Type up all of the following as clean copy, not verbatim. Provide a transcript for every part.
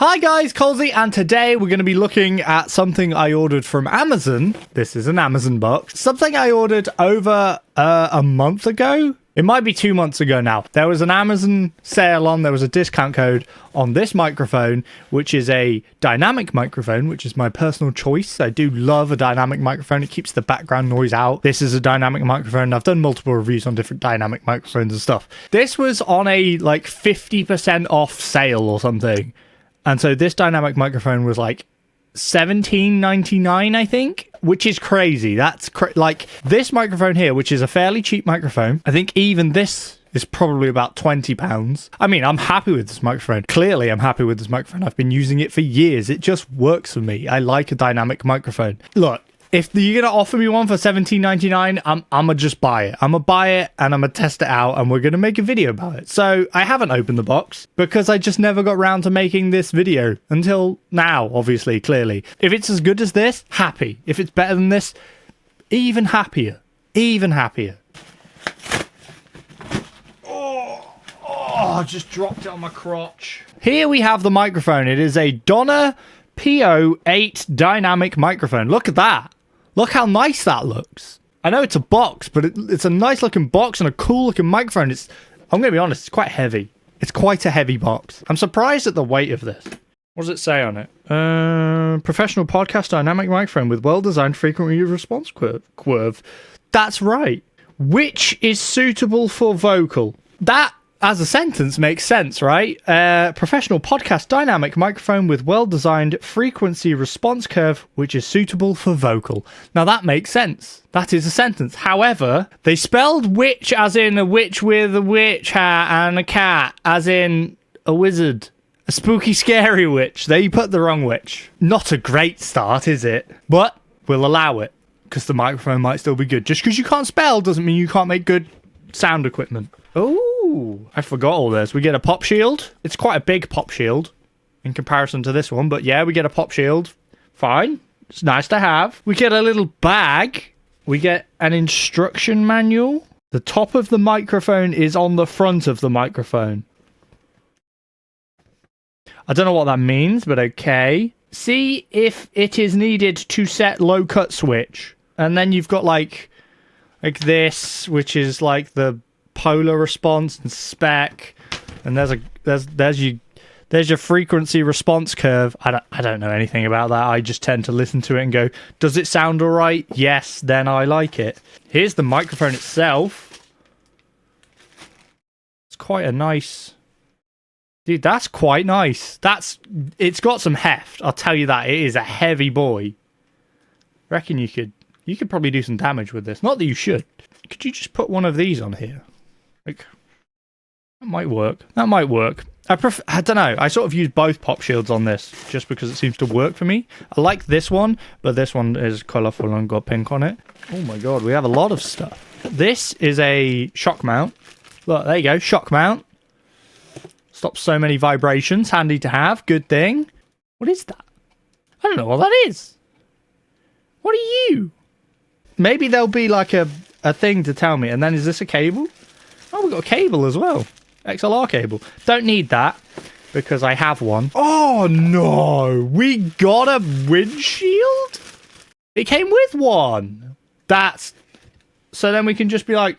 Hi guys, Colesy, and today we're going to be looking at something I ordered from Amazon. This is an Amazon box. Something I ordered over a month ago. It might be 2 months ago now. There was an Amazon sale on, there was a discount code on this microphone, which is a dynamic microphone, which is my personal choice. I do love a dynamic microphone. It keeps the background noise out. This is a dynamic microphone. I've done multiple reviews on different dynamic microphones and stuff. This was on a like 50% off sale or something. And so this dynamic microphone was like $17.99, I think, which is crazy. That's like this microphone here, which is a fairly cheap microphone. I think even this is probably about £20. I mean, I'm happy with this microphone. Clearly, I'm happy with this microphone. I've been using it for years. It just works for me. I like a dynamic microphone. Look, if you're going to offer me one for $17.99, I'm going to just buy it. I'm going to buy it and I'm going to test it out and we're going to make a video about it. So I haven't opened the box because I just never got around to making this video until now, obviously, clearly. If it's as good as this, happy. If it's better than this, even happier. Even happier. Oh, I just dropped it on my crotch. Here we have the microphone. It is a Donner PO8 dynamic microphone. Look at that. Look how nice that looks. I know it's a box, but it's a nice looking box and a cool looking microphone. I'm going to be honest, it's quite heavy. It's quite a heavy box. I'm surprised at the weight of this. What does it say on it? Professional podcast dynamic microphone with well-designed frequency response curve. That's right. Which is suitable for vocal. That, as a sentence, makes sense, right? Professional podcast dynamic microphone with well-designed frequency response curve, which is suitable for vocal. Now that makes sense. That is a sentence. However, they spelled witch as in a witch with a witch hat and a cat, as in a wizard. A spooky, scary witch. They put the wrong witch. Not a great start, is it? But we'll allow it, because the microphone might still be good. Just because you can't spell doesn't mean you can't make good sound equipment. Oh, I forgot all this. We get a pop shield. It's quite a big pop shield in comparison to this one. But yeah, we get a pop shield. Fine. It's nice to have. We get a little bag. We get an instruction manual. The top of the microphone is on the front of the microphone. I don't know what that means, but okay. See if it is needed to set low cut switch. And then you've got like this, which is like the polar response and spec, and there's your frequency response curve. I don't know anything about that. I just tend to listen to it and go, does it sound all right? Yes, then I like it. Here's the microphone itself. It's quite a nice, dude. That's quite nice. It's got some heft. I'll tell you that. It is a heavy boy. I reckon you could probably do some damage with this. Not that you should. Could you just put one of these on here? Like, that might work. That might work. I don't know. I sort of use both pop shields on this just because it seems to work for me. I like this one, but this one is colourful and got pink on it. Oh my god, we have a lot of stuff. This is a shock mount. Look, there you go. Shock mount. Stops so many vibrations. Handy to have. Good thing. What is that? I don't know what that is. What are you? Maybe there'll be like a thing to tell me. And then is this a cable? Oh, we've got a cable as well. XLR cable. Don't need that because I have one. Oh, no. We got a windshield? It came with one. So then we can just be like,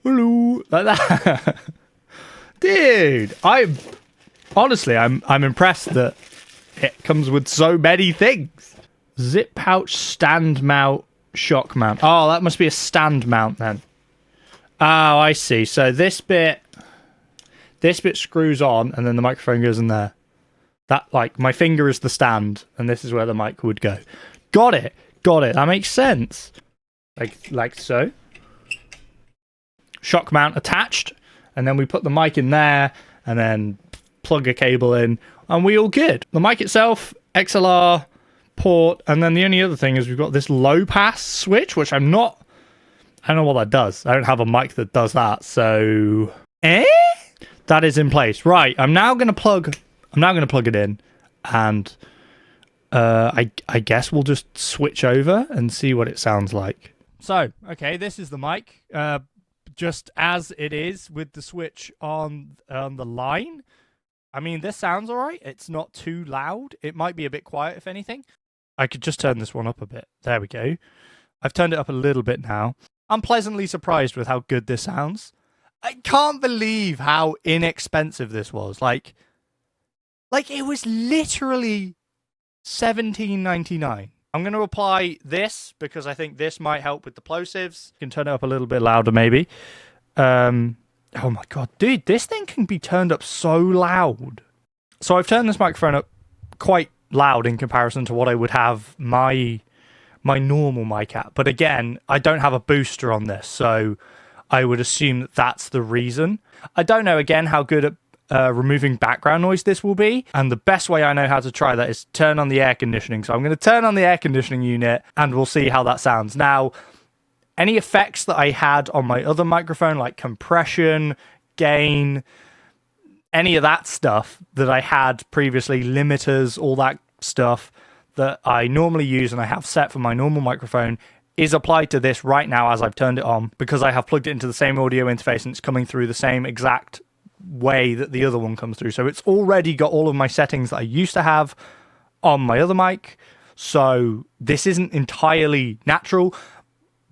hello. Like that. Dude, honestly, I'm impressed that it comes with so many things. Zip pouch stand mount shock mount. Oh, that must be a stand mount then. Oh, I see. So this bit screws on and then the microphone goes in there. That, like, my finger is the stand and this is where the mic would go. Got it. Got it. That makes sense. Like so. Shock mount attached. And then we put the mic in there and then plug a cable in and we all good. The mic itself, XLR port, and then the only other thing is we've got this low pass switch, which I don't know what that does. I don't have a mic that does that, so that is in place. Right, I'm now gonna plug it in, and I guess we'll just switch over and see what it sounds like. So, okay, this is the mic. just as it is with the switch on the line. I mean, this sounds all right. It's not too loud. It might be a bit quiet, if anything. I could just turn this one up a bit. There we go. I've turned it up a little bit now. I'm pleasantly surprised with how good this sounds. I can't believe how inexpensive this was. Like it was literally $17.99. I'm going to apply this because I think this might help with the plosives. You can turn it up a little bit louder, maybe. Oh my god, dude, this thing can be turned up so loud. So I've turned this microphone up quite loud in comparison to what I would have my normal mic at. But again, I don't have a booster on this, so I would assume that that's the reason. I don't know, again, how good at removing background noise this will be. And the best way I know how to try that is turn on the air conditioning. So I'm going to turn on the air conditioning unit and we'll see how that sounds. Now, any effects that I had on my other microphone, like compression, gain, any of that stuff that I had previously, limiters, all that stuff that I normally use and I have set for my normal microphone, is applied to this right now as I've turned it on, because I have plugged it into the same audio interface and it's coming through the same exact way that the other one comes through. So it's already got all of my settings that I used to have on my other mic. So this isn't entirely natural,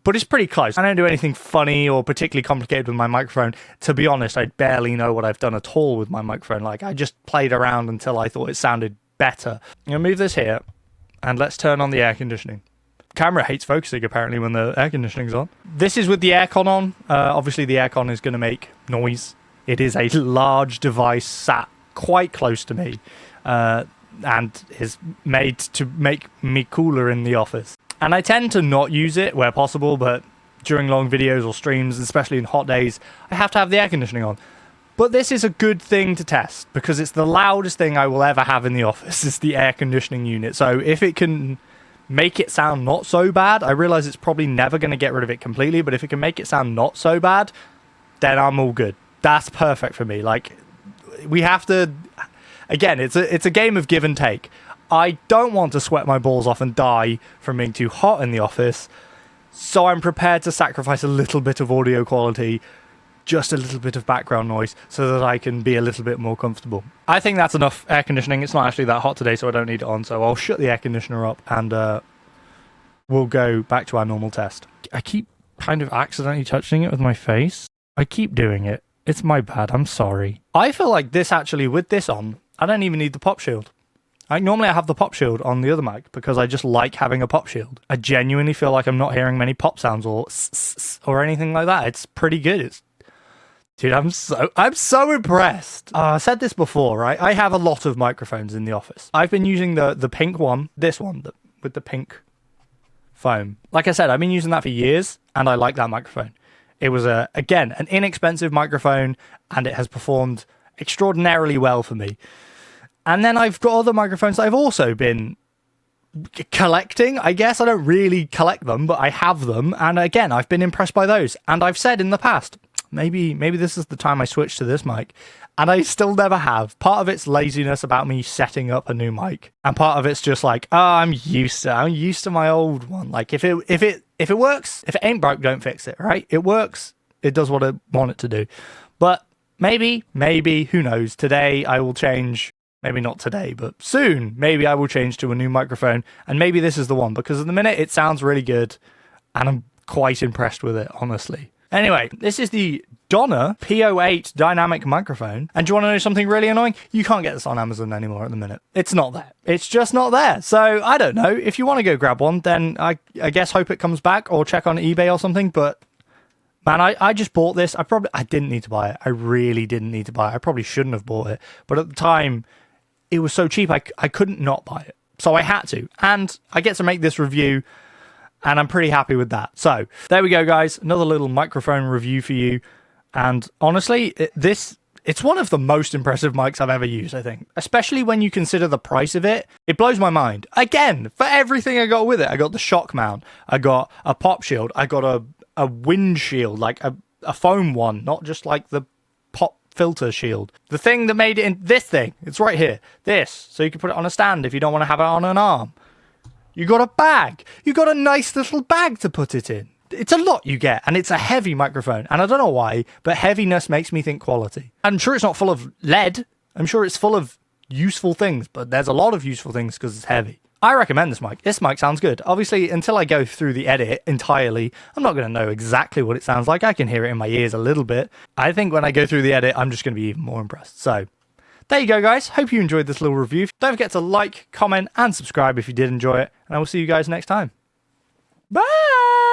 but it's pretty close. I don't do anything funny or particularly complicated with my microphone. To be honest, I barely know what I've done at all with my microphone. Like, I just played around until I thought it sounded better. I'm going to move this here, and let's turn on the air conditioning. Camera hates focusing, apparently, when the air conditioning's on. This is with the aircon on. Obviously, the aircon is going to make noise. It is a large device sat quite close to me, and is made to make me cooler in the office. And I tend to not use it where possible, but during long videos or streams, especially in hot days, I have to have the air conditioning on. But this is a good thing to test because it's the loudest thing I will ever have in the office, is the air conditioning unit. So if it can make it sound not so bad, I realize it's probably never going to get rid of it completely, but if it can make it sound not so bad, then I'm all good. That's perfect for me. Like, we have to, again, it's a game of give and take. I don't want to sweat my balls off and die from being too hot in the office, so I'm prepared to sacrifice a little bit of audio quality, just a little bit of background noise, so that I can be a little bit more comfortable. I think that's enough air conditioning. It's not actually that hot today, so I don't need it on, so I'll shut the air conditioner up and we'll go back to our normal test. I keep kind of accidentally touching it with my face. I keep doing it. It's my bad. I'm sorry. I feel like this actually, with this on, I don't even need the pop shield. Like, normally I have the pop shield on the other mic because I just like having a pop shield. I genuinely feel like I'm not hearing many pop sounds or anything like that. It's pretty good. Dude, I'm so impressed. I said this before, right? I have a lot of microphones in the office. I've been using the pink one, this one, with the pink foam. Like I said, I've been using that for years, and I like that microphone. It was, again, an inexpensive microphone, and it has performed extraordinarily well for me. And then I've got other microphones that I've also been collecting, I guess. I don't really collect them, but I have them. And again, I've been impressed by those. And I've said in the past, maybe this is the time I switch to this mic. And I still never have. Part of it's laziness about me setting up a new mic. And part of it's just like, oh, I'm used to my old one. Like, if it works, if it ain't broke, don't fix it, right? It works. It does what I want it to do. But maybe, who knows? Today I will change. Maybe not today, but soon, maybe I will change to a new microphone, and maybe this is the one, because at the minute it sounds really good, and I'm quite impressed with it, honestly. Anyway, this is the Donner PO8 dynamic microphone, and do you want to know something really annoying? You can't get this on Amazon anymore at the minute. It's not there. It's just not there. So, I don't know. If you want to go grab one, then I guess hope it comes back, or check on eBay or something, but man, I just bought this. I didn't need to buy it. I really didn't need to buy it. I probably shouldn't have bought it, but at the time, it was so cheap, I couldn't not buy it. So I had to. And I get to make this review, and I'm pretty happy with that. So there we go, guys. Another little microphone review for you. And honestly, it's one of the most impressive mics I've ever used, I think. Especially when you consider the price of it. It blows my mind. Again, for everything I got with it. I got the shock mount. I got a pop shield. I got a windshield, like a foam one, not just like the pop filter shield. The thing that made it in this thing, it's right here. This, so you can put it on a stand if you don't want to have it on an arm. You got a bag. You got a nice little bag to put it in. It's a lot you get, and it's a heavy microphone. And I don't know why, but heaviness makes me think quality. I'm sure it's not full of lead. I'm sure it's full of useful things, but there's a lot of useful things because it's heavy. I recommend this mic. This mic sounds good. Obviously, until I go through the edit entirely, I'm not going to know exactly what it sounds like. I can hear it in my ears a little bit. I think when I go through the edit, I'm just going to be even more impressed. So there you go, guys. Hope you enjoyed this little review. Don't forget to like, comment, and subscribe if you did enjoy it. And I will see you guys next time. Bye!